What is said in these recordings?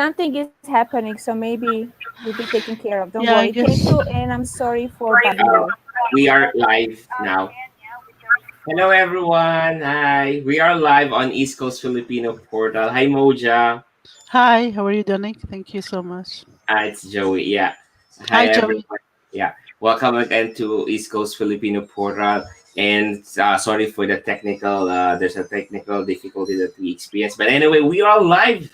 Something is happening, so maybe we'll be taken care of. Don't Yeah, I worry. Thank guess. you, and I'm sorry for bugging you. We are live now. Hello, everyone. Hi. We are live on East Coast Filipino Portal. Hi, Moja. Hi, how are you doing? Thank you so much. It's Joey. Yeah. Hi, Hi, Joey. everyone. Yeah. Welcome again to East Coast Filipino Portal. And sorry for the technical, there's a technical difficulty that we experienced. But anyway, we are live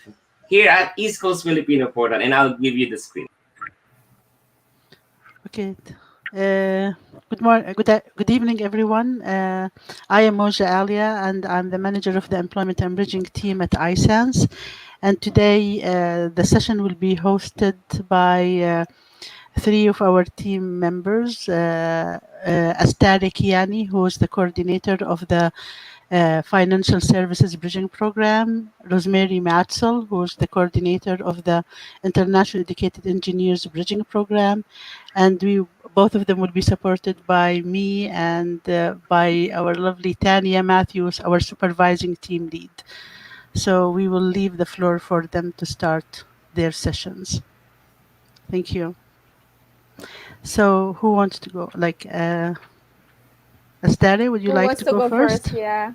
here at East Coast Filipino Portal. And I'll give you the screen. Okay. Good morning. Good evening, everyone. I am Moja Alia, and I'm the manager of the Employment and Bridging team at ISANS. And today, the session will be hosted by three of our team members. Astari Kiani, who is the coordinator of the Financial Services Bridging Program, Rosemary Matzel, who is the coordinator of the International Educated Engineers Bridging Program, and both of them will be supported by me and by our lovely Tanya Matthews, our supervising team lead. So we will leave the floor for them to start their sessions. Thank you. So who wants to go? Astari, would you Who like wants to to go go first? first? Yeah.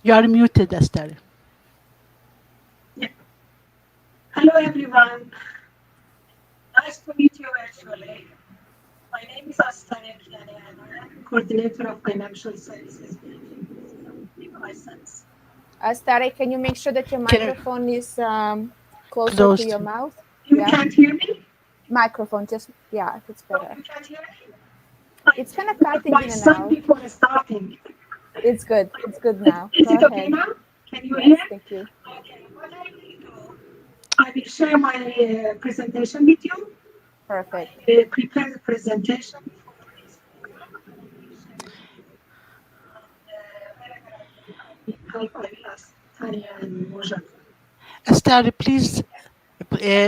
You are muted, Astari. Hello, everyone. Nice to meet you virtually. My name is Astana Kiani, and I am coordinator of financial services in ISANS. Astari, can you make sure that your microphone is closer to Closed. your mouth? You can't hear me? Microphone, just, yeah, it's better. You can't hear me? It's kind of cutting My in and son out. before starting. It's good. It's good now. Is Go it okay ahead. now? Can you Yes, hear? thank you. Okay. What I will do, I will share my presentation with you. Perfect. I will prepare the presentation for this program. I will ask Tanya and Moja. Astari,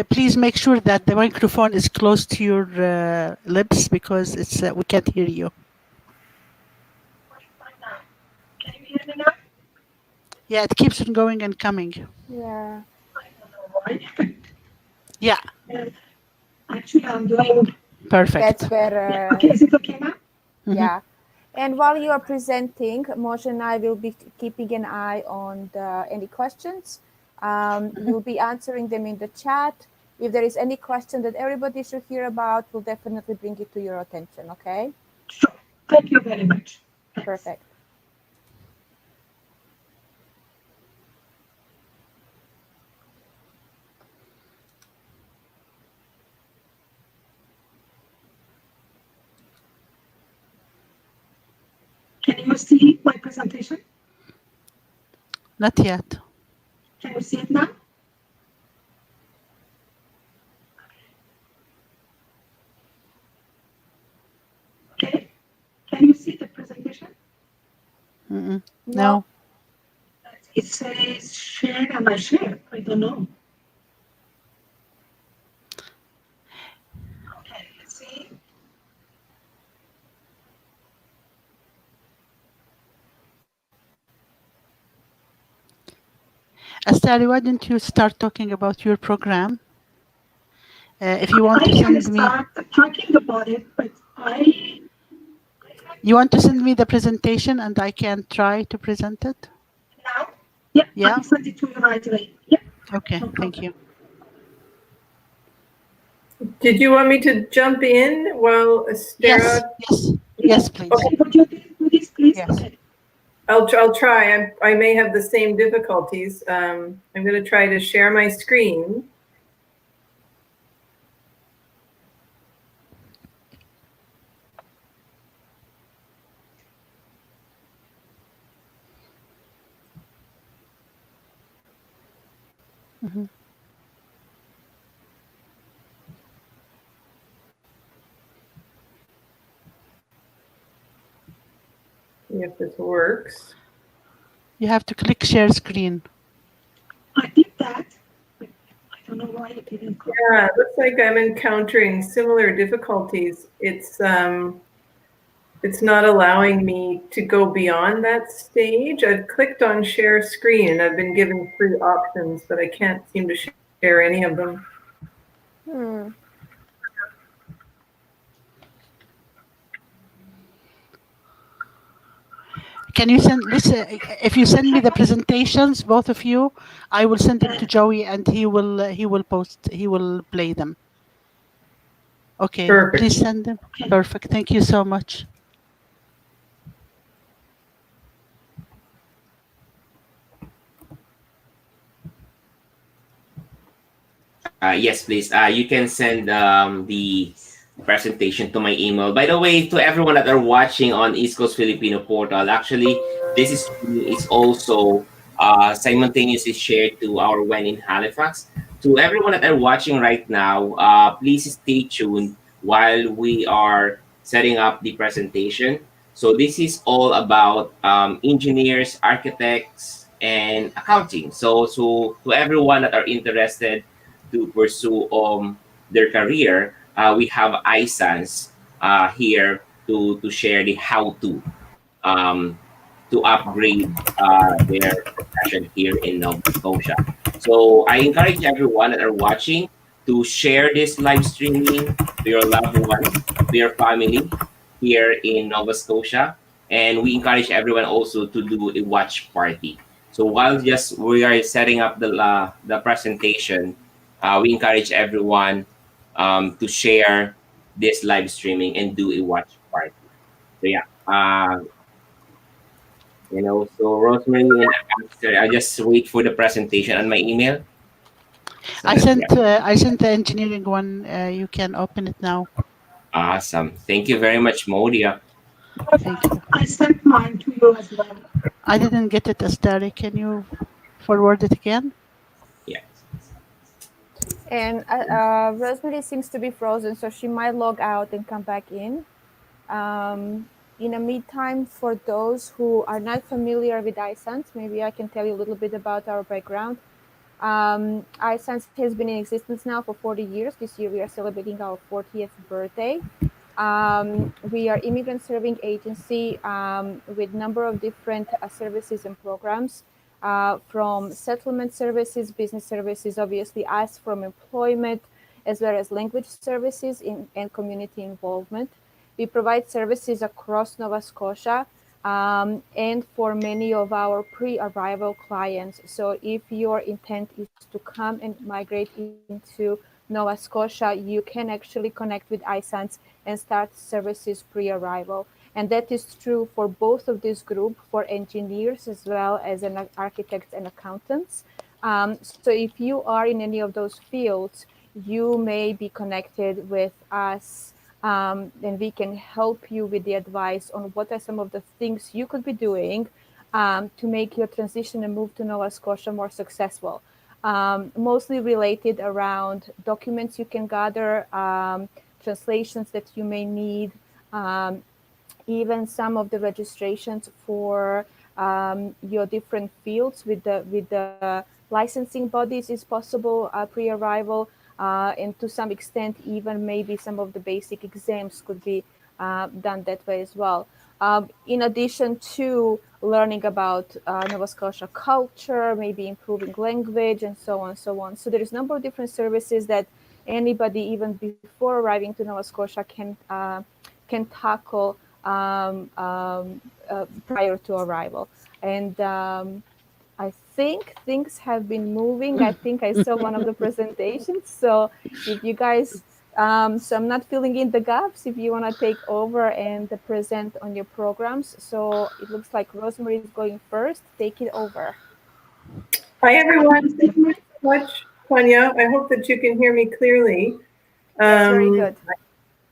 please make sure that the microphone is close to your lips because it's we can't hear you. Can you hear me now? Yeah, it keeps on going and coming. Yeah. I don't know why. Yeah, Actually, I'm doing. perfect. That's better. Okay, is it okay now? Yeah. And while you are presenting, Moshe and I will be keeping an eye on any questions. You'll be answering them in the chat. If there is any question that everybody should hear about, we'll definitely bring it to your attention, okay? Sure. Thank you very much. Perfect. Can you see my presentation? Not yet. Can you see it now? Okay. Can you see the presentation? No. It says share and I share. I don't know. Okay, let's see. Astari, why don't you start talking about your program? If you want I to can send me, start talking about it, but you want to send me the presentation and I can try to present it? now? Yeah, Yeah. I will send it to you right away. Yeah. Okay, No thank problem. you. Did you want me to jump in while Astara? Yes, please. Okay, would you do this, please? Yes. Okay. I'll try. I may have the same difficulties. I'm going to try to share my screen. See if this works. You have to click share screen. I did that. I don't know why it didn't come. Yeah, it looks like I'm encountering similar difficulties. It's it's not allowing me to go beyond that stage. I've clicked on share screen and I've been given 3 options, but I can't seem to share any of them. Hmm. Can you send, listen, if you send me the presentations, both of you, I will send them to Joey and he will play them. Okay, Perfect. please send them. Perfect. Thank you so much. Yes, please. You can send the presentation to my email. By the way, to everyone that are watching on East Coast Filipino portal, actually, this is also simultaneously shared to our when in Halifax. To everyone that are watching right now, please stay tuned while we are setting up the presentation. So this is all about engineers, architects, and accounting. So to everyone that are interested to pursue their career, we have ISANS here to share the how um, to upgrade their profession here in Nova Scotia. So I encourage everyone that are watching to share this live streaming to your loved ones, to your family here in Nova Scotia. And we encourage everyone also to do a watch party. So while just we are setting up the presentation, we encourage everyone to share this live streaming and do a watch party. So yeah, so Rosemary and Alistair, I just wait for the presentation on my email. So yeah, I sent the engineering one. You can open it now. awesome. Thank you very much, Modia. Thank you. I sent mine to you as well. I didn't get it, Astari. Can you forward it again? Yeah. And Rosemary seems to be frozen, so she might log out and come back in. In the meantime, for those who are not familiar with ISANS, maybe I can tell you a little bit about our background. ISANS has been in existence now for 40 years. This year we are celebrating our 40th birthday. We are immigrant serving agency with number of different services and programs, from settlement services, business services, obviously us from employment, as well as language services and community involvement. We provide services across Nova Scotia and for many of our pre-arrival clients. So if your intent is to come and migrate into Nova Scotia, you can actually connect with ISANS and start services pre-arrival. And that is true for both of these groups, for engineers as well as architects and accountants. So if you are in any of those fields, you may be connected with us, and we can help you with the advice on what are some of the things you could be doing to make your transition and move to Nova Scotia more successful. Mostly related around documents you can gather, translations that you may need, even some of the registrations for your different fields with the licensing bodies is possible pre-arrival, and to some extent even maybe some of the basic exams could be done that way as well. In addition to learning about Nova Scotia culture, maybe improving language and so on, so on. So there is a number of different services that anybody even before arriving to Nova Scotia can tackle prior to arrival. And I think things have been moving. I think I saw one of the presentations. So if you guys, so I'm not filling in the gaps. If you want to take over and present on your programs. So it looks like Rosemary is going first. Take it over. Hi, everyone. Thank you so much, Tanya. I hope that you can hear me clearly. Yes, very good.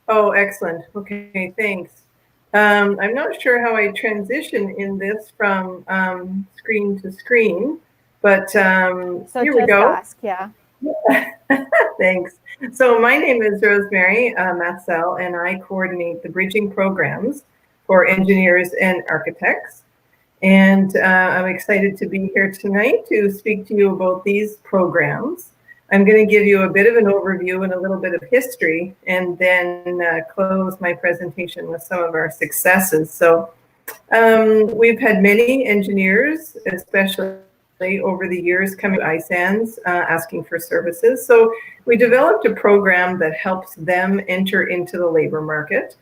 Oh, excellent. Okay, thanks. I'm not sure how I transition in this from screen to screen, but So here we just go. ask, yeah. Thanks. So my name is Rosemary Matsell, and I coordinate the bridging programs for engineers and architects. And I'm excited to be here tonight to speak to you about these programs. I'm going to give you a bit of an overview and a little bit of history, and then close my presentation with some of our successes. So we've had many engineers, especially over the years, coming to ISANS asking for services. So we developed a program that helps them enter into the labor market.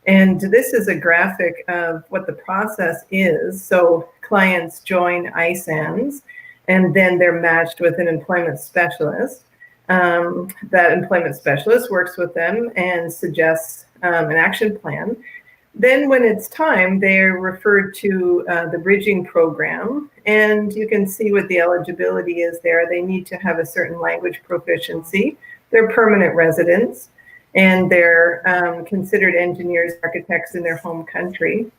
And this is a graphic of what the process is. So clients join ISANS, and then they're matched with an employment specialist. That employment specialist works with them and suggests an action plan. Then when it's time, they're referred to the bridging program, and you can see what the eligibility is there. They need to have a certain language proficiency. They're permanent residents, and they're considered engineers, architects in their home country.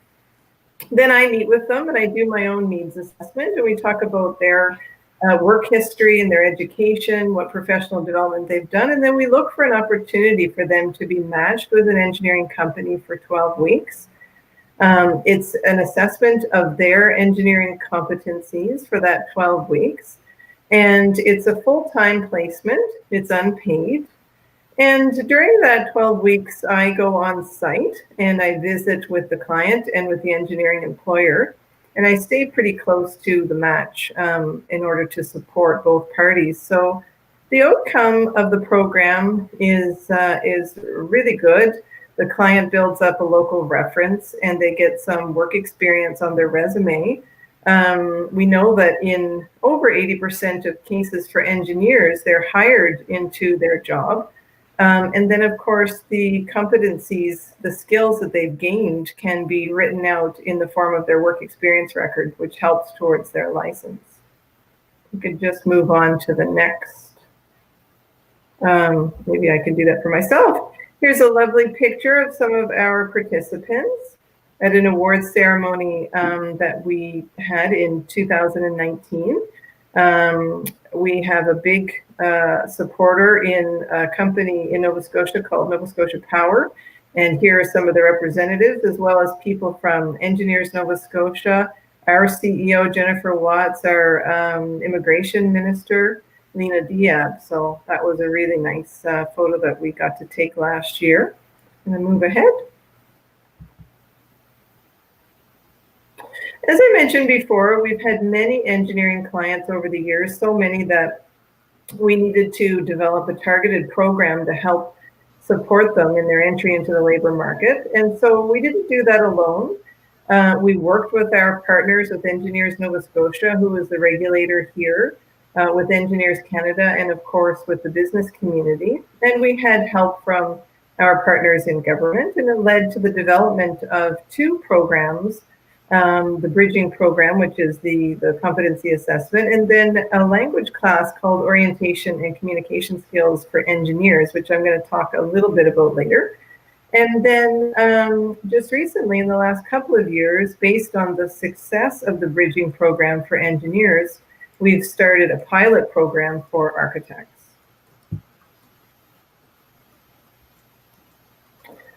Then I meet with them and I do my own needs assessment, and we talk about their work history and their education, what professional development they've done, and then we look for an opportunity for them to be matched with an engineering company for 12 weeks. It's an assessment of their engineering competencies for that 12 weeks, and it's a full-time placement. It's unpaid. And during that 12 weeks, I go on site and I visit with the client and with the engineering employer. And I stay pretty close to the match in order to support both parties. So the outcome of the program is really good. The client builds up a local reference and they get some work experience on their resume. We know that in over 80% of cases for engineers, they're hired into their job. And then, of course, the competencies, the skills that they've gained can be written out in the form of their work experience record, which helps towards their license. We could just move on to the next. Maybe I could do that for myself. Here's a lovely picture of some of our participants at an awards ceremony that we had in 2019. We have a big supporter in a company in Nova Scotia called Nova Scotia Power. And here are some of the representatives, as well as people from Engineers Nova Scotia, our CEO, Jennifer Watts, our immigration minister, Lena Diab. So that was a really nice photo that we got to take last year. I'm going to move ahead. As I mentioned before, we've had many engineering clients over the years, so many that we needed to develop a targeted program to help support them in their entry into the labor market. And so we didn't do that alone. We worked with our partners, with Engineers Nova Scotia, who is the regulator here, with Engineers Canada, and of course with the business community. And we had help from our partners in government, and it led to the development of two programs. The bridging program, which is the competency assessment, and then a language class called Orientation and Communication Skills for Engineers, which I'm going to talk a little bit about later. And then just recently, in the last couple of years, based on the success of the bridging program for engineers, we've started a pilot program for architects.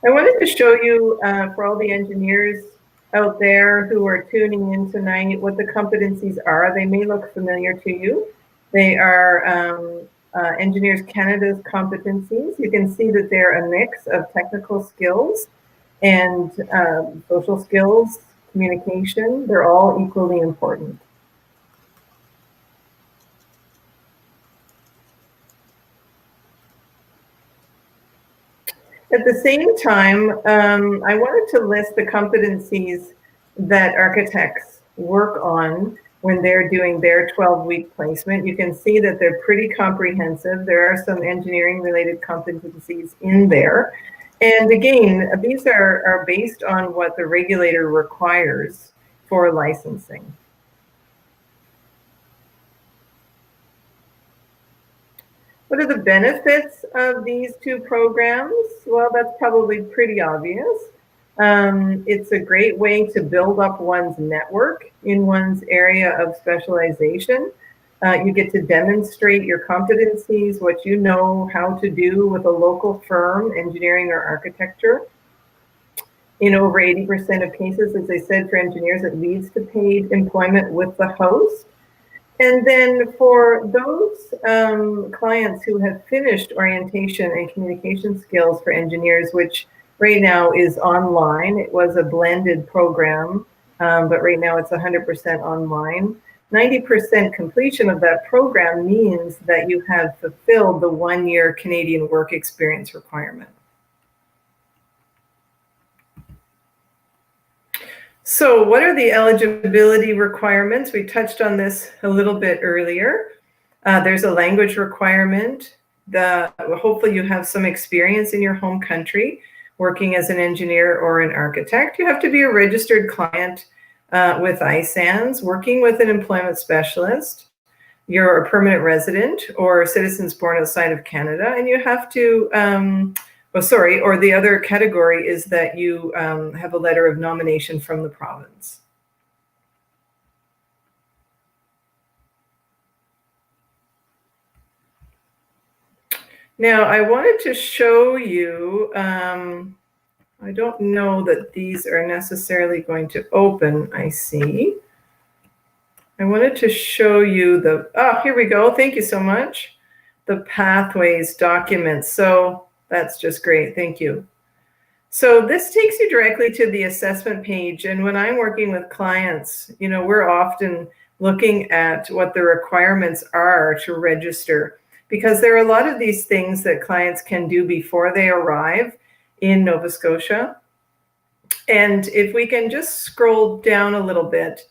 I wanted to show you, for all the engineers out there who are tuning in tonight, what the competencies are. They may look familiar to you. They are Engineers Canada's competencies. You can see that they're a mix of technical skills and social skills, communication. They're all equally important. At the same time, I wanted to list the competencies that architects work on when they're doing their 12-week placement. You can see that they're pretty comprehensive. There are some engineering-related competencies in there. And again, these are based on what the regulator requires for licensing. What are the benefits of these two programs? Well, that's probably pretty obvious. It's a great way to build up one's network in one's area of specialization. You get to demonstrate your competencies, what you know how to do with a local firm, engineering or architecture. In over 80% of cases, as I said, for engineers, it leads to paid employment with the host. And then for those clients who have finished orientation and communication skills for engineers, which right now is online, it was a blended program, but right now it's 100% online. 90% completion of that program means that you have fulfilled the 1-year Canadian work experience requirement. So what are the eligibility requirements? We touched on this a little bit earlier. There's a language requirement. Hopefully you have some experience in your home country working as an engineer or an architect. You have to be a registered client with ISANS, working with an employment specialist. You're a permanent resident or citizens born outside of Canada, and you have to or the other category is that you have a letter of nomination from the province. Now, I wanted to show you, I don't know that these are necessarily going to open, I see. I wanted to show you here we go, thank you so much. The pathways documents, so that's just great, thank you. So this takes you directly to the assessment page, and when I'm working with clients, you know, we're often looking at what the requirements are to register, because there are a lot of these things that clients can do before they arrive in Nova Scotia. And if we can just scroll down a little bit,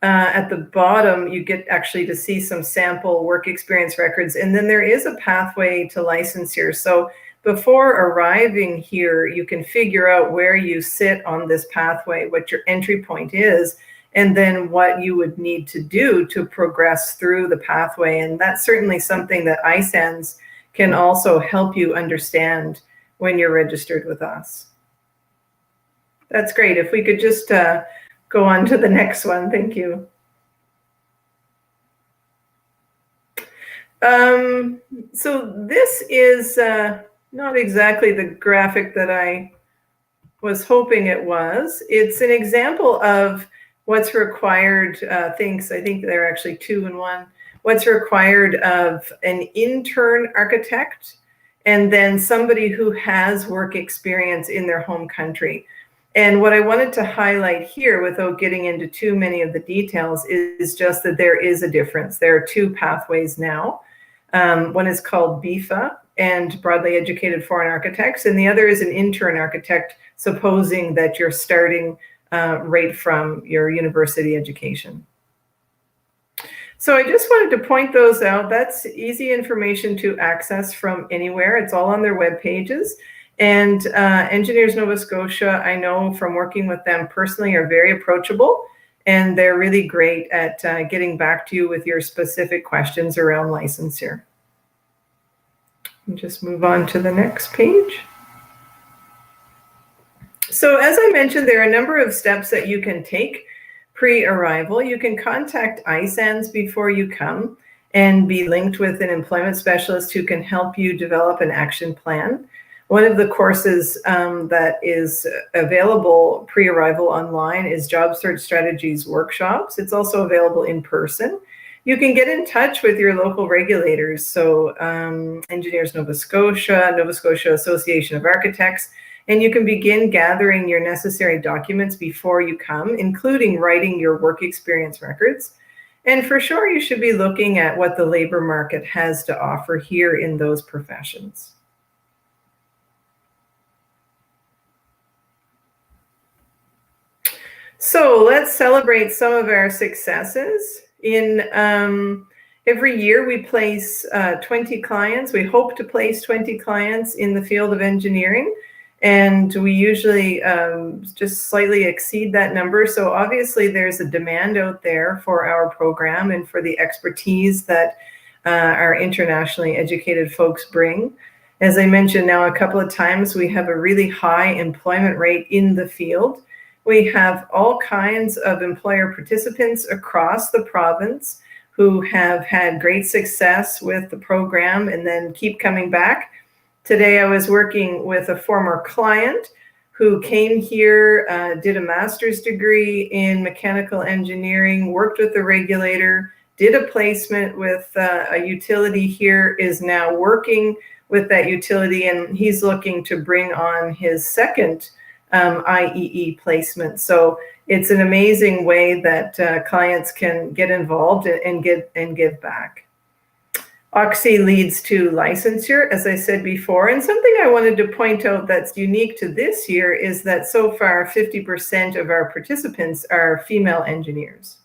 at the bottom, you get actually to see some sample work experience records, and then there is a pathway to licensure. So before arriving here, you can figure out where you sit on this pathway, what your entry point is, and then what you would need to do to progress through the pathway. And that's certainly something that ISANS can also help you understand when you're registered with us. That's great. If we could just go on to the next one. Thank you. So this is not exactly the graphic that I was hoping it was. It's an example of what's required things. I think they're actually 2 in 1. What's required of an intern architect and then somebody who has work experience in their home country. And what I wanted to highlight here, without getting into too many of the details, is just that there is a difference. There are 2 pathways now. One is called BIFA, and broadly educated foreign architects, and the other is an intern architect, supposing that you're starting right from your university education. So I just wanted to point those out. That's easy information to access from anywhere. It's all on their web pages. And Engineers Nova Scotia, I know from working with them personally, are very approachable, and they're really great at getting back to you with your specific questions around licensure. And just move on to the next page. So as I mentioned, there are a number of steps that you can take pre-arrival. You can contact ISANS before you come and be linked with an employment specialist who can help you develop an action plan. One of the courses that is available pre-arrival online is Job Search Strategies Workshops. It's also available in person. You can get in touch with your local regulators, so Engineers Nova Scotia Association of Architects, and you can begin gathering your necessary documents before you come, including writing your work experience records. And for sure, you should be looking at what the labor market has to offer here in those professions. So let's celebrate some of our successes. In every year we place 20 clients. We hope to place 20 clients in the field of engineering, and we usually just slightly exceed that number. So obviously there's a demand out there for our program and for the expertise that our internationally educated folks bring. As I mentioned now a couple of times, we have a really high employment rate in the field. We have all kinds of employer participants across the province who have had great success with the program and then keep coming back. Today I was working with a former client who came here, did a master's degree in mechanical engineering, worked with the regulator, did a placement with a utility here, is now working with that utility, and he's looking to bring on his second IEE placement. So it's an amazing way that clients can get involved and give back. Oxy leads to licensure, as I said before. And something I wanted to point out that's unique to this year is that so far 50% of our participants are female engineers.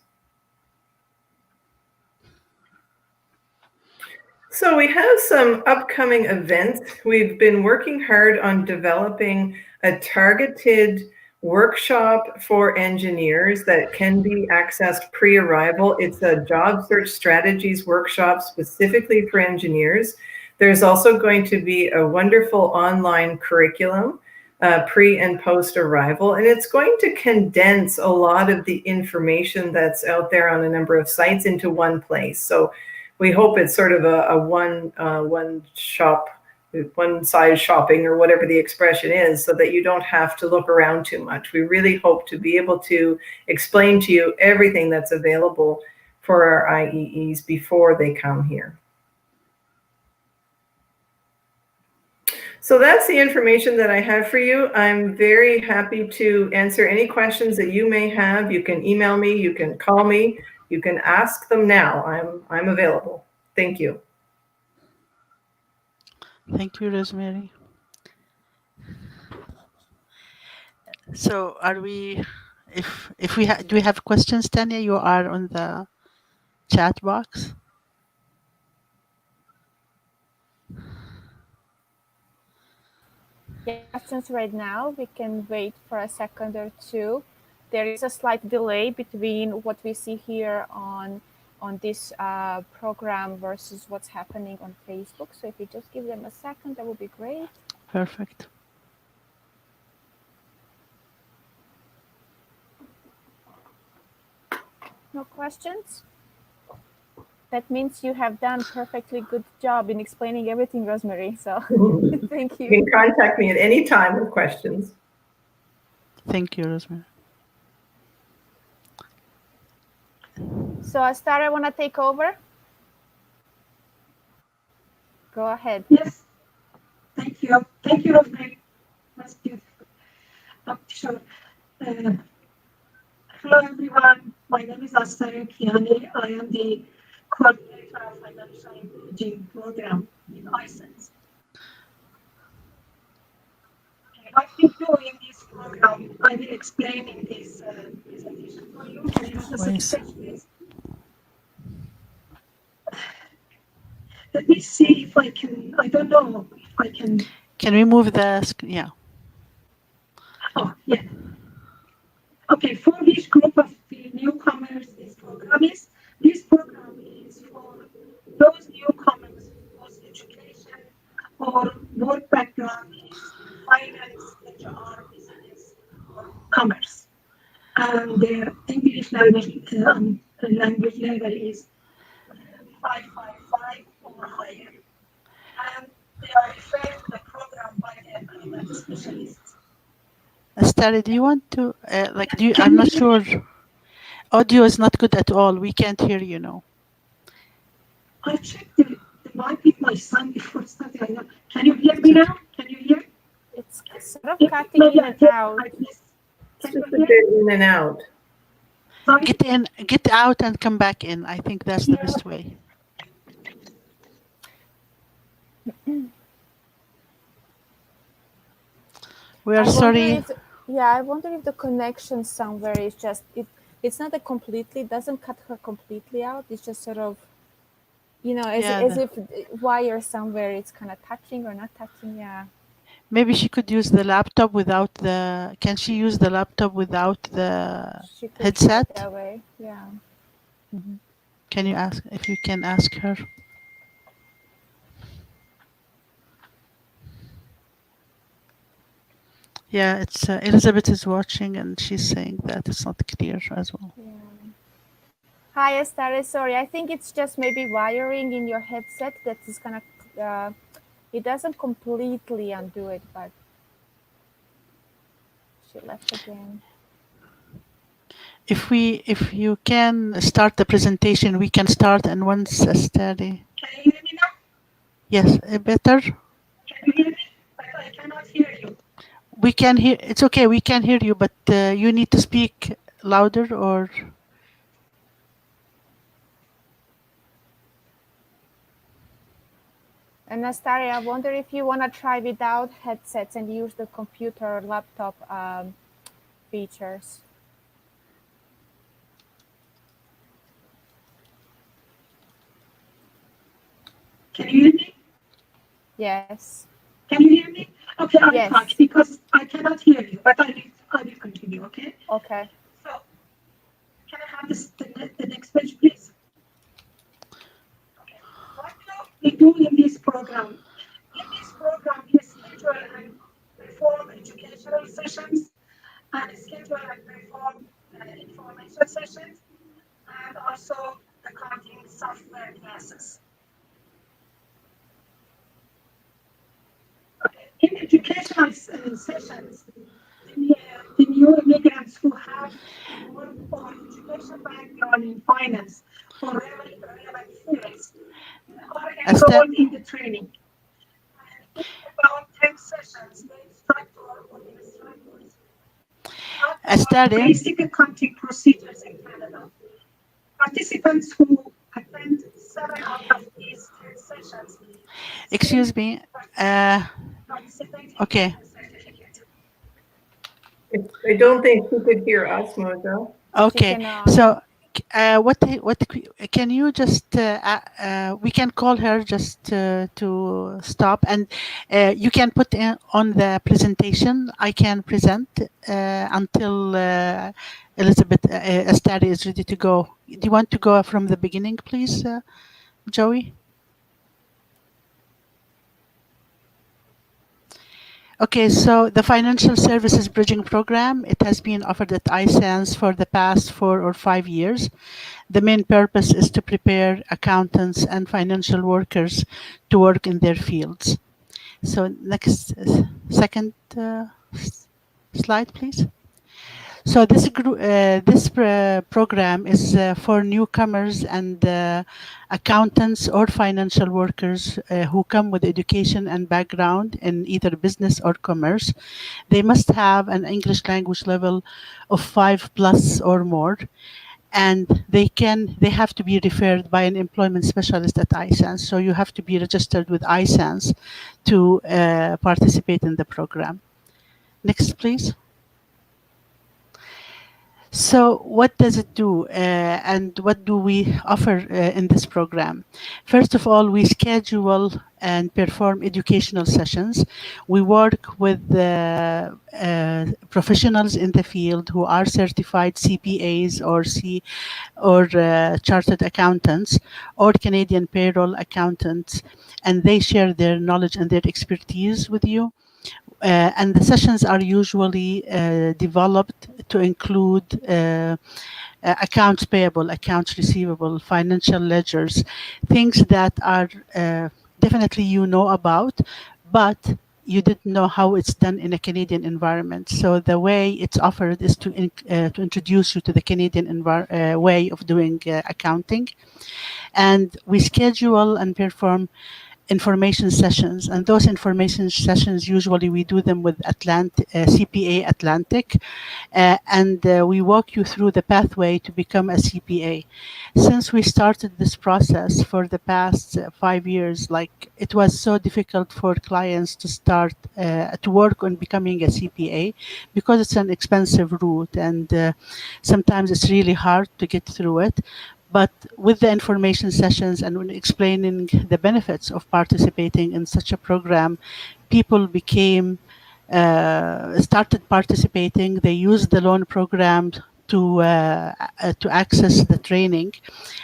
So we have some upcoming events. We've been working hard on developing a targeted workshop for engineers that can be accessed pre-arrival. It's a job search strategies workshop specifically for engineers. There's also going to be a wonderful online curriculum pre and post arrival, and it's going to condense a lot of the information that's out there on a number of sites into one place. So we hope it's sort of a one size shopping, or whatever the expression is, so that you don't have to look around too much. We really hope to be able to explain to you everything that's available for our IEEs before they come here. So that's the information that I have for you. I'm very happy to answer any questions that you may have. You can email me, you can call me, you can ask them now. I'm available. Thank you. Thank you, Rosemary. So are we, if we do we have questions, Tanya? You are on the chat box. Questions right now. We can wait for a second or two. There is a slight delay between what we see here on this program versus what's happening on Facebook. So if you just give them a second, that would be great. Perfect. No questions? That means you have done perfectly good job in explaining everything, Rosemary. So thank you. You can contact me at any time with questions. Thank you, Rosemary. So Astara, I want to take over. Go ahead. Yes. Thank you. Thank you, Rosemary. That's beautiful. Sure. Hello, everyone. My name is Astara Kiani. I am the coordinator of financial imaging program in ISANS. I've been doing this program. I will explain in this presentation for you. Can you have the second page, please? Let me see if I can. I don't know if I can. Can we move the screen? Yeah. Oh, yeah. Okay, for which group of the newcomers this program is? This program is for those newcomers whose education or work background is finance, HR, business, or commerce. And their English language level is 555 or higher. And they are referred to the program by the employment specialists. Astara, do you want to, I'm not sure. Audio is not good at all. We can't hear you now. I checked the mic with my son before starting. I know. Can you hear me now? Can you hear? It's sort of cutting in and out. It's just a bit in and out. Sorry? Get out and come back in. I think that's the best way. We are sorry. I wonder if the connection somewhere is just it's not a completely, doesn't cut her completely out. It's just sort of, as if wire somewhere it's kind of touching or not touching. Yeah. Maybe she could use the laptop without the. Can she use the laptop without the headset? That way. Yeah. Mm-hmm. Can you ask if you can ask her? Yeah, it's Elizabeth is watching and she's saying that it's not clear as well. Yeah. Hi, Astara. Sorry, I think it's just maybe wiring in your headset that is gonna. It doesn't completely undo it, but she left again. If you can start the presentation, we can start, and once study. Can you hear me now? Yes, better. Can you hear me? But I cannot hear you. We can hear. It's okay. We can hear you, but you need to speak louder or. And Nastaria, I wonder if you want to try without headsets and use the computer or laptop features. Can you hear me? Yes. Can you hear me? Okay, I'll Yes. talk because I cannot hear you, but I will continue, okay? Okay. So, can I have the next page, please? Okay. What do we do in this program? In this program, we schedule and perform educational sessions and schedule and perform information sessions and also accounting software classes. Okay. In educational sessions, the new immigrants who have work or education background in finance or relevant fields are enrolled in the training. And in about 10 sessions, the instructor or the instructors talk about basic accounting procedures in Canada. Participants who attend 7 out of these 10 sessions. Excuse me. Okay. I don't think she could hear us, Mojo. Okay. So, what can you just we can call her just to stop, and you can put on the presentation. I can present until Elizabeth Astari is ready to go. Do you want to go from the beginning, please, Joey? Okay, so the Financial Services Bridging Program, it has been offered at ISANS for the past 4 or 5 years. The main purpose is to prepare accountants and financial workers to work in their fields. So next, second slide, please. So this program is for newcomers and accountants or financial workers who come with education and background in either business or commerce. They must have an English language level of 5+ or more, and they have to be referred by an employment specialist at ISANS. So you have to be registered with ISANS to participate in the program. Next, please. So what does it do and what do we offer in this program? First of all, we schedule and perform educational sessions. We work with professionals in the field who are certified CPAs or chartered accountants or Canadian payroll accountants, and they share their knowledge and their expertise with you. And the sessions are usually developed to include accounts payable, accounts receivable, financial ledgers, things that are definitely you know about, but you didn't know how it's done in a Canadian environment. So the way it's offered is to introduce you to the Canadian way of doing accounting. And we schedule and perform information sessions, and those information sessions usually we do them with CPA Atlantic, and we walk you through the pathway to become a CPA. Since we started this process for the past 5 years, like it was so difficult for clients to start to work on becoming a CPA because it's an expensive route, and sometimes it's really hard to get through it. But with the information sessions and when explaining the benefits of participating in such a program, people started participating. They used the loan program to access the training,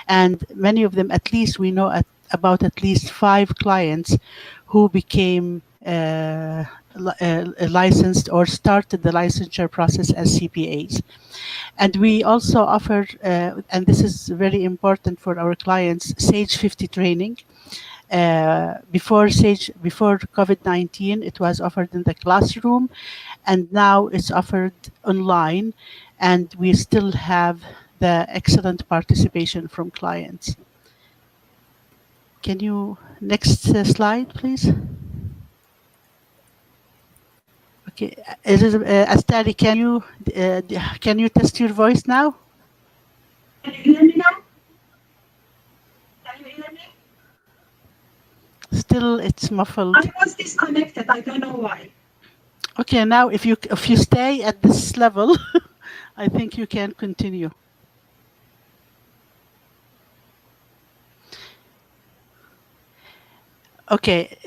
and many of them, at least we know about at least 5 clients who became licensed or started the licensure process as CPAs. And we also offer, and this is very important for our clients, Sage 50 training. Before COVID-19, it was offered in the classroom, and now it's offered online. and we still have the excellent participation from clients. Can you, next slide, please? Okay, Astari, can you test your voice now? Can you hear me now? Can you hear me? Still, it's muffled. I was disconnected. I don't know why. Okay, now if you stay at this level, I think you can continue. Okay,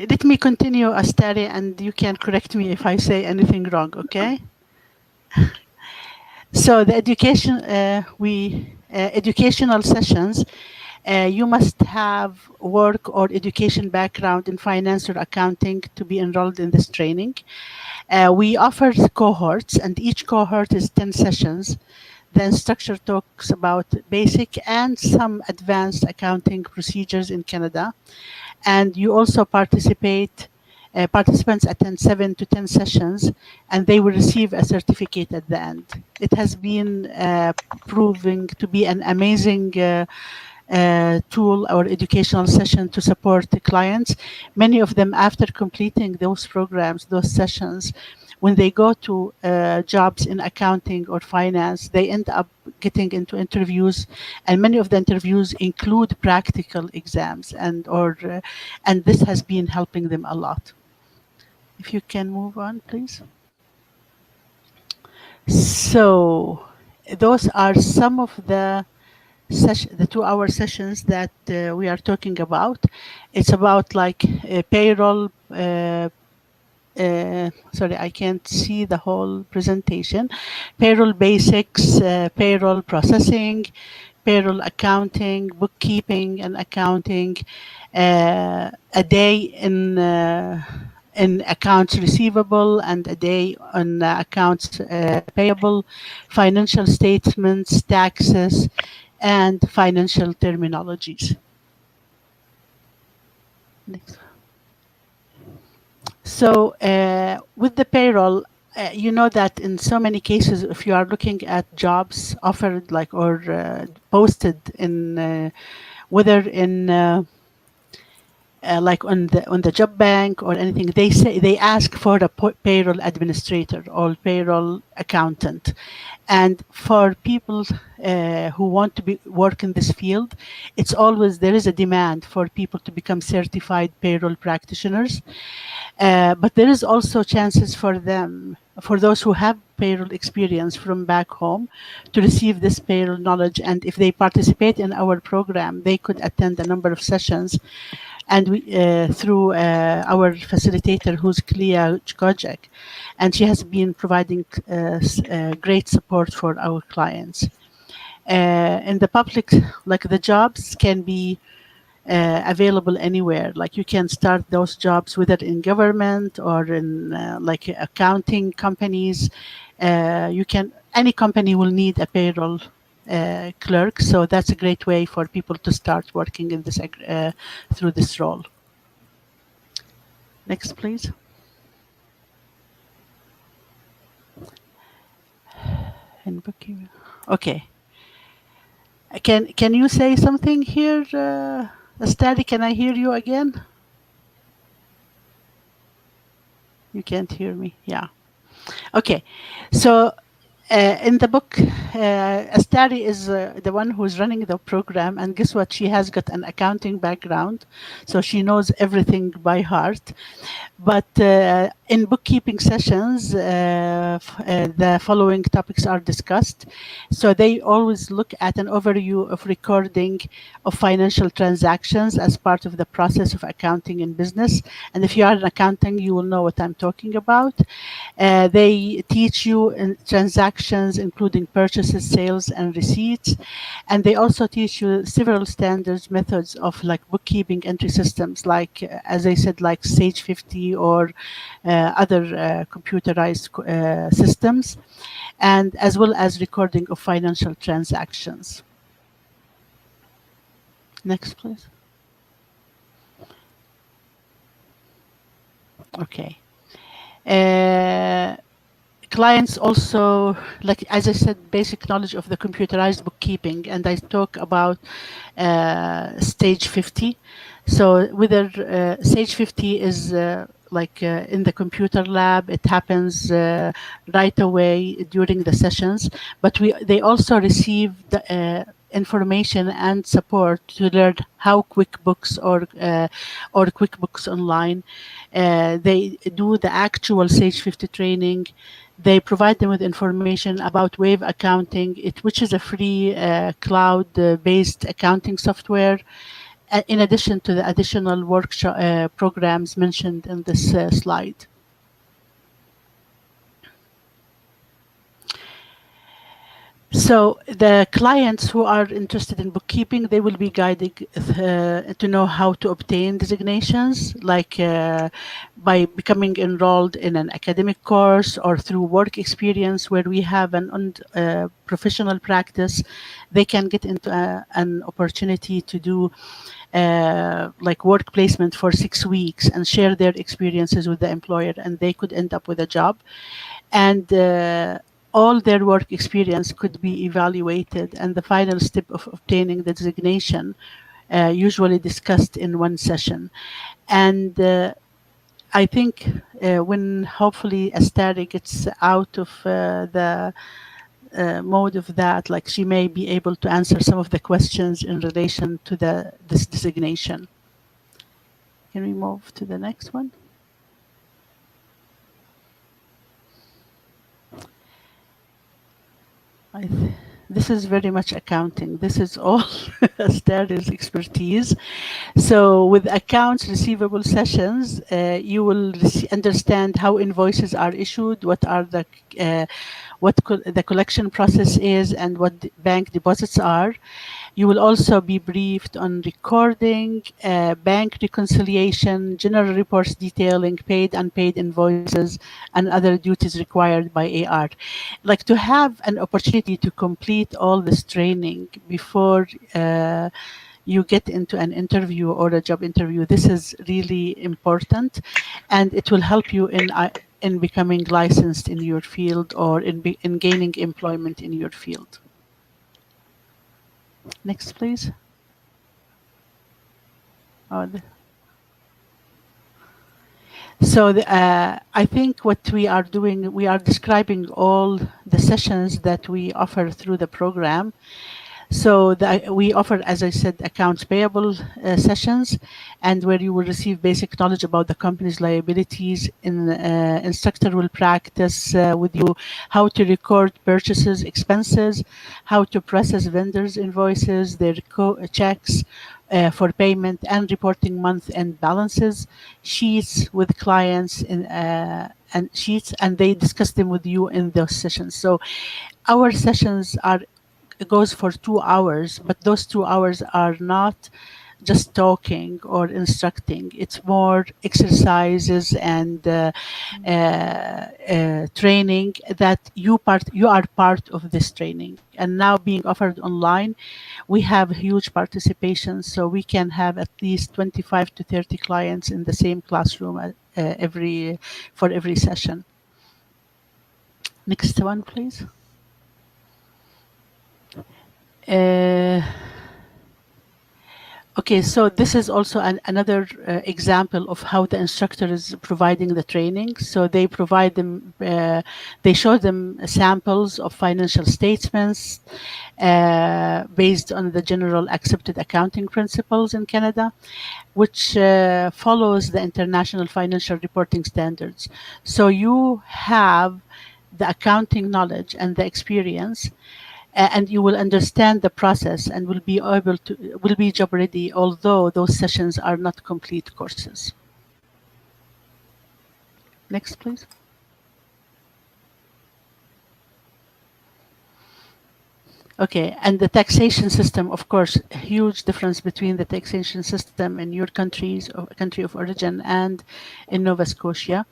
let me continue, Astari, and you can correct me if I say anything wrong, okay? So the educational sessions, you must have work or education background in finance or accounting to be enrolled in this training. We offer cohorts, and each cohort is 10 sessions. The instructor talks about basic and some advanced accounting procedures in Canada. And you also participants attend 7 to 10 sessions, and they will receive a certificate at the end. It has been proving to be an amazing tool or educational session to support the clients. Many of them, after completing those programs, those sessions, when they go to jobs in accounting or finance, they end up getting into interviews, and many of the interviews include practical exams, and this has been helping them a lot. If you can move on, please. So those are some of the 2-hour sessions that we are talking about. It's about like payroll. Sorry, I can't see the whole presentation. Payroll basics, payroll processing, payroll accounting, bookkeeping and accounting, a day in accounts receivable and a day on accounts payable, financial statements, taxes, and financial terminologies. Next. So with the payroll, you know that in so many cases, if you are looking at jobs offered like or posted in whether in like on the job bank or anything, they ask for a payroll administrator or payroll accountant. And for people who want to work in this field, it's always there is a demand for people to become certified payroll practitioners. But there is also chances for them, for those who have payroll experience from back home, to receive this payroll knowledge. And if they participate in our program, they could attend a number of sessions. And we, through our facilitator, who's Clea Kojak, and she has been providing great support for our clients. In the public, like the jobs can be available anywhere. Like you can start those jobs whether in government or in like accounting companies. Any company will need a payroll clerk, so that's a great way for people to start working in this through this role. Next, please. Okay. Can you say something here, Astari? Can I hear you again? You can't hear me. Yeah. Okay. So in the book, Astari is the one who's running the program, and guess what? She has got an accounting background, so she knows everything by heart. But in bookkeeping sessions, the following topics are discussed. So they always look at an overview of recording of financial transactions as part of the process of accounting in business. And if you are an accountant, you will know what I'm talking about. They teach you in transactions, including purchases, sales, and receipts. And they also teach you several standards methods of like bookkeeping entry systems, like, as I said, like Sage 50 or other computerized systems, and as well as recording of financial transactions. Next, please. Okay. clients also, like as I said, basic knowledge of the computerized bookkeeping, and I talk about stage 50. So whether stage 50 is in the computer lab, it happens right away during the sessions, but they also receive the information and support to learn how QuickBooks or QuickBooks Online. They do the actual Sage 50 training. They provide them with information about Wave Accounting, which is a free cloud-based accounting software, in addition to the additional workshop programs mentioned in this slide. So the clients who are interested in bookkeeping, they will be guided to know how to obtain designations, like by becoming enrolled in an academic course or through work experience where we have an professional practice. They can get into an opportunity to do like work placement for 6 weeks and share their experiences with the employer, and they could end up with a job. And all their work experience could be evaluated, and the final step of obtaining the designation usually discussed in one session. And I think when hopefully Astari gets out of the mode of that, like she may be able to answer some of the questions in relation to this designation. Can we move to the next one? This is very much accounting. This is all Astari's expertise. So with accounts receivable sessions, you will understand how invoices are issued, what are the the collection process is, and what bank deposits are. You will also be briefed on recording, bank reconciliation, general reports detailing paid, unpaid invoices, and other duties required by AR. Like to have an opportunity to complete all this training before you get into an interview or a job interview, this is really important, and it will help you in becoming licensed in your field or in gaining employment in your field. Next, please. So I think what we are doing, we are describing all the sessions that we offer through the program. So we offer, as I said, accounts payable sessions, and where you will receive basic knowledge about the company's liabilities. Instructor will practice with you how to record purchases, expenses, how to process vendors' invoices, their checks for payment, and reporting month-end balances, sheets with clients, and sheets, and they discuss them with you in those sessions. So our sessions goes for 2 hours, but those 2 hours are not just talking or instructing. It's more exercises and training that you are part of this training. And now being offered online, we have huge participation, so we can have at least 25 to 30 clients in the same classroom for every session. Next one, please. Okay, so this is also another example of how the instructor is providing the training. So they provide them, they show them samples of financial statements based on the general accepted accounting principles in Canada, which follows the international financial reporting standards. So you have the accounting knowledge and the experience, and you will understand the process and will be job ready, although those sessions are not complete courses. Next, please. Okay, and the taxation system, of course, a huge difference between the taxation system in your country of origin and in Nova Scotia.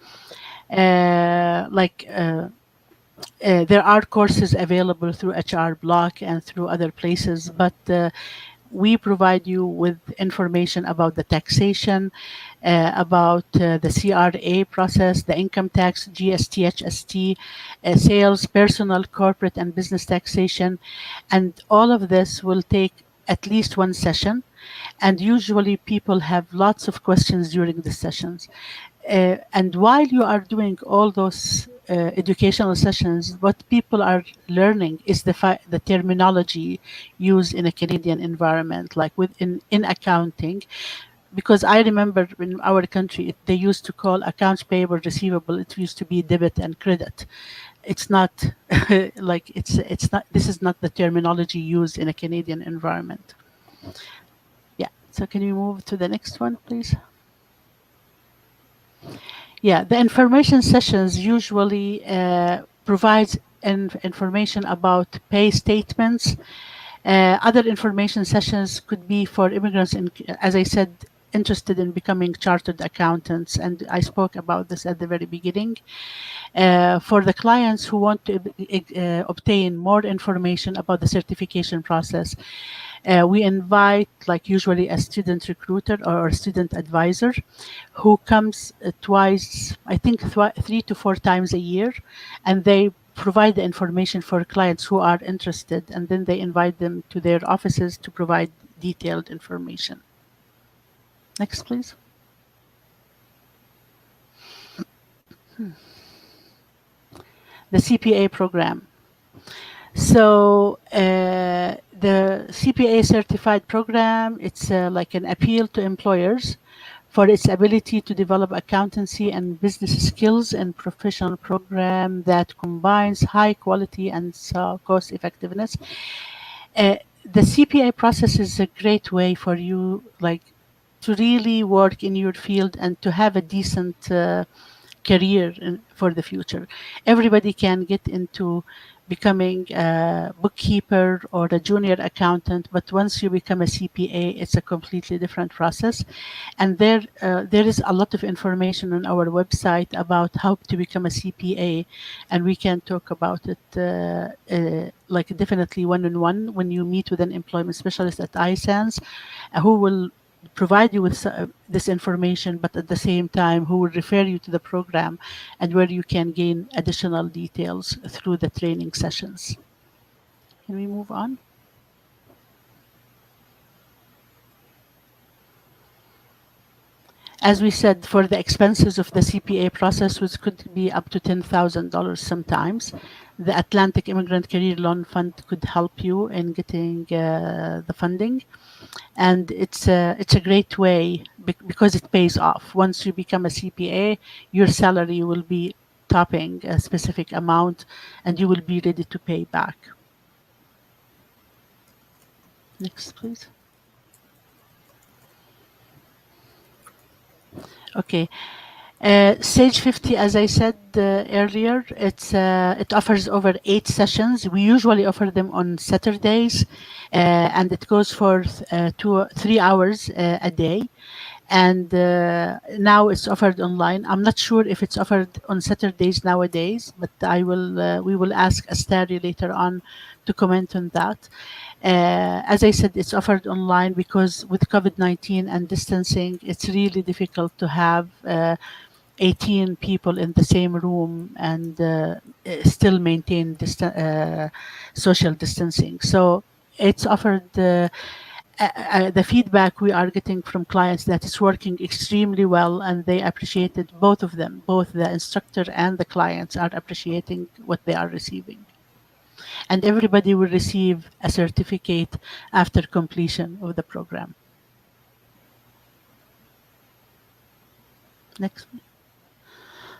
There are courses available through HR Block and through other places, but we provide you with information about the taxation, about the CRA process, the income tax, GST, HST, sales, personal, corporate, and business taxation. And all of this will take at least one session. And usually people have lots of questions during the sessions. And while you are doing all those educational sessions, what people are learning is the terminology used in a Canadian environment, like in accounting. Because I remember in our country, they used to call accounts payable, receivable. It used to be debit and credit. It's not like it's not. This is not the terminology used in a Canadian environment. Yeah. So can you move to the next one, please? Yeah, the information sessions usually provides information about pay statements. Other information sessions could be for immigrants, as I said, interested in becoming chartered accountants, and I spoke about this at the very beginning. For the clients who want to obtain more information about the certification process, we invite, like usually, a student recruiter or a student advisor who comes twice, I think 3 to 4 times a year, and they provide the information for clients who are interested, and then they invite them to their offices to provide detailed information. Next, please. The CPA program. So the CPA certified program, it's like an appeal to employers for its ability to develop accountancy and business skills and professional program that combines high quality and cost effectiveness. The CPA process is a great way for you, like, to really work in your field and to have a decent career for the future. Everybody can get into becoming a bookkeeper or a junior accountant, but once you become a CPA, it's a completely different process. And there is a lot of information on our website about how to become a CPA, and we can talk about it like definitely one-on-one when you meet with an employment specialist at ISANS, who will provide you with this information, but at the same time, who will refer you to the program and where you can gain additional details through the training sessions. Can we move on? As we said, for the expenses of the CPA process, which could be up to $10,000 sometimes, the Atlantic Immigrant Career Loan Fund could help you in getting the funding. And it's a great way because it pays off. Once you become a CPA, your salary will be topping a specific amount and you will be ready to pay back. Next, please. Okay. Sage 50, as I said earlier, it offers over 8 sessions. We usually offer them on Saturdays, and it goes for 3 hours a day. And now it's offered online. I'm not sure if it's offered on Saturdays nowadays, but we will ask Astari later on to comment on that. As I said, it's offered online because with COVID-19 and distancing, it's really difficult to have 18 people in the same room and still maintain social distancing. So it's offered the feedback we are getting from clients that it's working extremely well, and they appreciated both of them, both the instructor and the clients are appreciating what they are receiving. And everybody will receive a certificate after completion of the program. Next.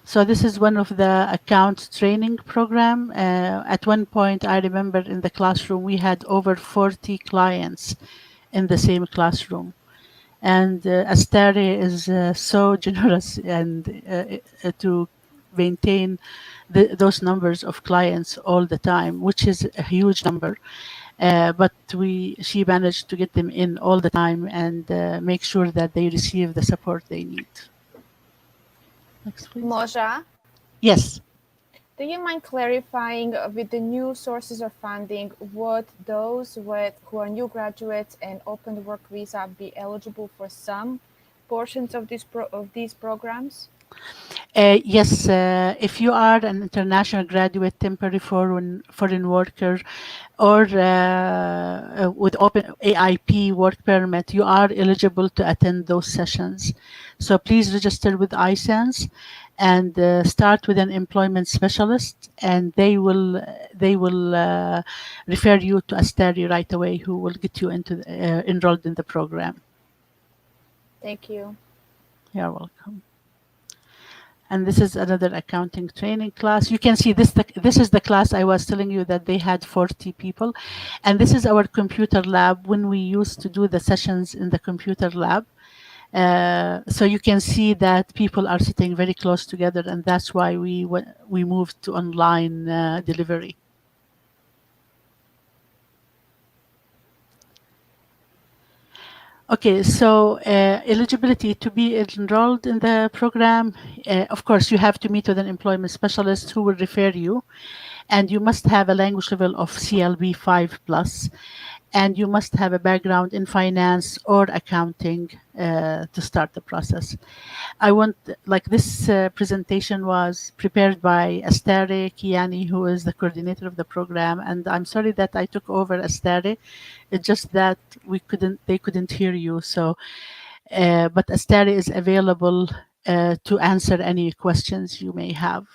So this is one of the account training program. At one point, I remember in the classroom, we had over 40 clients in the same classroom. And Astari is so generous and to maintain those numbers of clients all the time, which is a huge number. But she managed to get them in all the time and make sure that they receive the support they need. Next, please. Moja, Yes. Do you mind clarifying with the new sources of funding, would those who are new graduates and open work visa be eligible for some portions of these programs? Yes, if you are an international graduate, temporary foreign worker, or with open AIP work permit, you are eligible to attend those sessions. So please register with ISANS and start with an employment specialist, and they will refer you to a study right away who will get you into enrolled in the program. Thank you. You're welcome. And this is another accounting training class. You can see this is the class I was telling you that they had 40 people. And this is our computer lab when we used to do the sessions in the computer lab. So you can see that people are sitting very close together, and that's why we moved to online delivery. Okay, so eligibility to be enrolled in the program, of course, you have to meet with an employment specialist who will refer you, and you must have a language level of CLB 5 plus, and you must have a background in finance or accounting to start the process. This presentation was prepared by Astare Kiani, who is the coordinator of the program, and I'm sorry that I took over Astare. It's just that they couldn't hear you. So, but Astare is available to answer any questions you may have,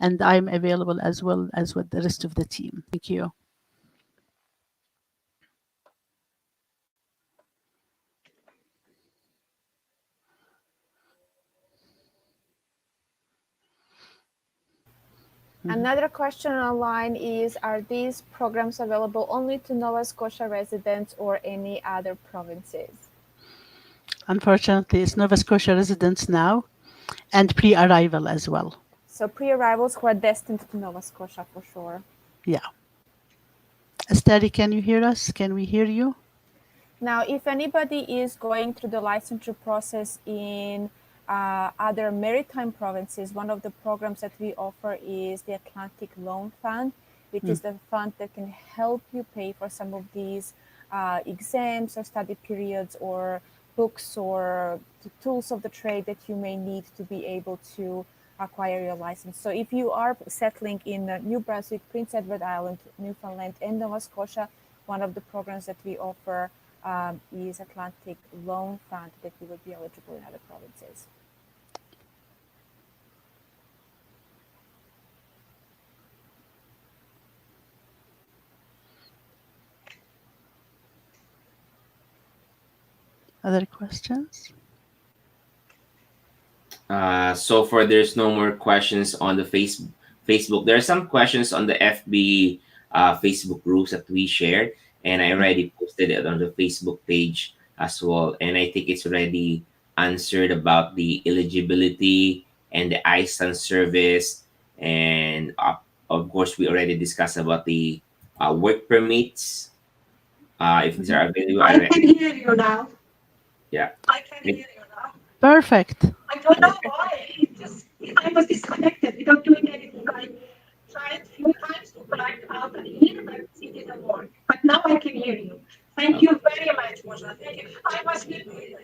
and I'm available as well as with the rest of the team. Thank you. Another question online is, are these programs available only to Nova Scotia residents or any other provinces? Unfortunately, it's Nova Scotia residents now and pre-arrival as well. So pre-arrivals who are destined to Nova Scotia for sure. Yeah. Astari, can you hear us? Can we hear you? Now, if anybody is going through the licensure process in other maritime provinces, one of the programs that we offer is the Atlantic Loan Fund, which is the fund that can help you pay for some of these exams or study periods or books or the tools of the trade that you may need to be able to acquire your license. So if you are settling in New Brunswick, Prince Edward Island, Newfoundland, and Nova Scotia, one of the programs that we offer is Atlantic Loan Fund that you would be eligible in other provinces. Other questions? So far, there's no more questions on the Facebook. There are some questions on the FB Facebook groups that we shared, and I already posted it on the Facebook page as well. And I think it's already answered about the eligibility and the ISANS service, and of course, we already discussed about the work permits. If these are available, I can hear you now. Yeah. I can hear you now. Perfect. I don't know why. I was disconnected without doing anything. I tried a few times to connect out and in, but it didn't work. But now I can hear you. Thank you very much, Moja. Thank you. I was really,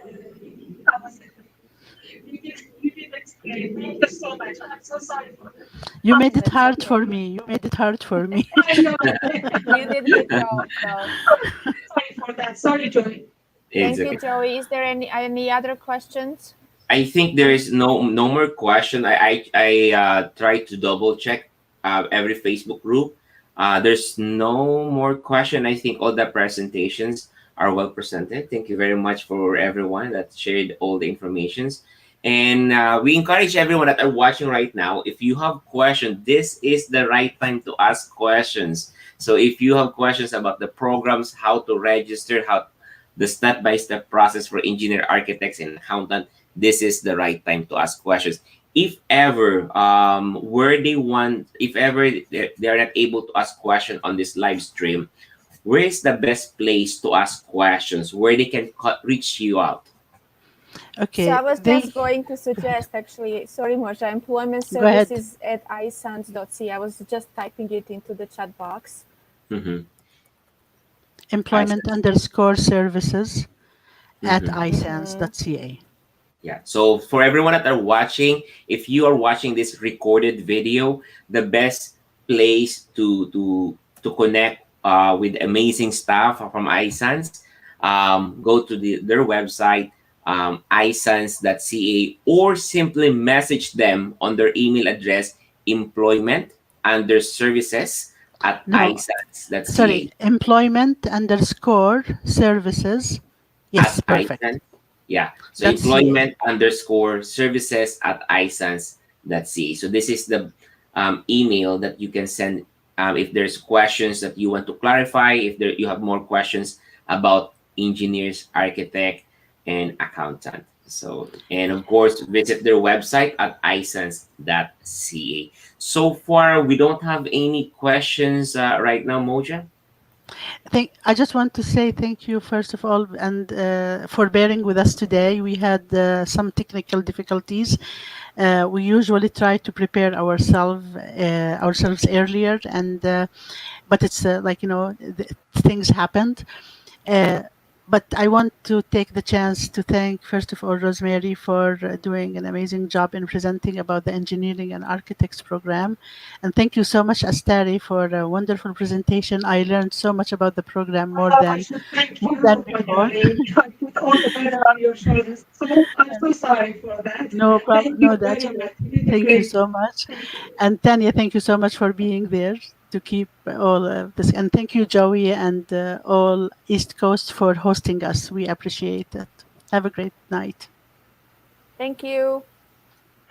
you did explain. Thank you so much. I'm so sorry for that. You made it hard for me. You made it hard for me. I know. You did good job, though. Sorry for that. Sorry, Joy. Thank you, Joey. Is there any other questions? I think there is no more question. I tried to double check every Facebook group. There's no more question. I think all the presentations are well presented. Thank you very much for everyone that shared all the informations. And we encourage everyone that are watching right now, if you have questions, this is the right time to ask questions. So if you have questions about the programs, how to register, how the step-by-step process for engineer, architects, and accountant, this is the right time to ask questions. If ever if ever they are not able to ask questions on this live stream, where is the best place to ask questions, where they can reach you out? Okay. So I was just going to suggest, actually, sorry, Moja, employment Go ahead. services at isans.ca. I was just typing it into the chat box. Mm-hmm. Employment underscore services at Mm-hmm. isans.ca. Yeah. So for everyone that are watching, if you are watching this recorded video, the best place to connect with amazing staff from ISANS, go to their website, isans.ca, or simply message them on their email address, employment under services at No, sorry, isans.ca. employment underscore services. Yes, At perfect. ISANS. Yeah. So .ca. employment underscore services at isans.ca. So this is the email that you can send if there's questions that you want to clarify, if there you have more questions about engineers, architect, and accountant. So, and of course, visit their website at isans.ca. So far, we don't have any questions right now, Moja. I just want to say thank you first of all, and for bearing with us today. We had some technical difficulties. We usually try to prepare ourselves earlier, and but it's things happened. But I want to take the chance to thank, first of all, Rosemary for doing an amazing job in presenting about the engineering and architects program. And thank you so much, Astari, for a wonderful presentation. I learned so much about the program more I than should thank more you than for before. I put all the burden on your shoulders. So I'm so sorry for that. No problem. Thank No, you that's very okay. much. You did a Thank you great so job. much. Thank you. And Tanya, thank you so much for being there to keep all of this. And thank you, Joey, and all East Coast for hosting us. We appreciate it. Have a great night. Thank you.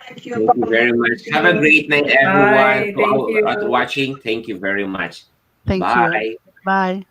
Thank you. Thank you Bye-bye. very much. Thank Have a you. great night, everyone. Bye. To Thank all you. watching, thank you very much. Thank you. Bye. Bye.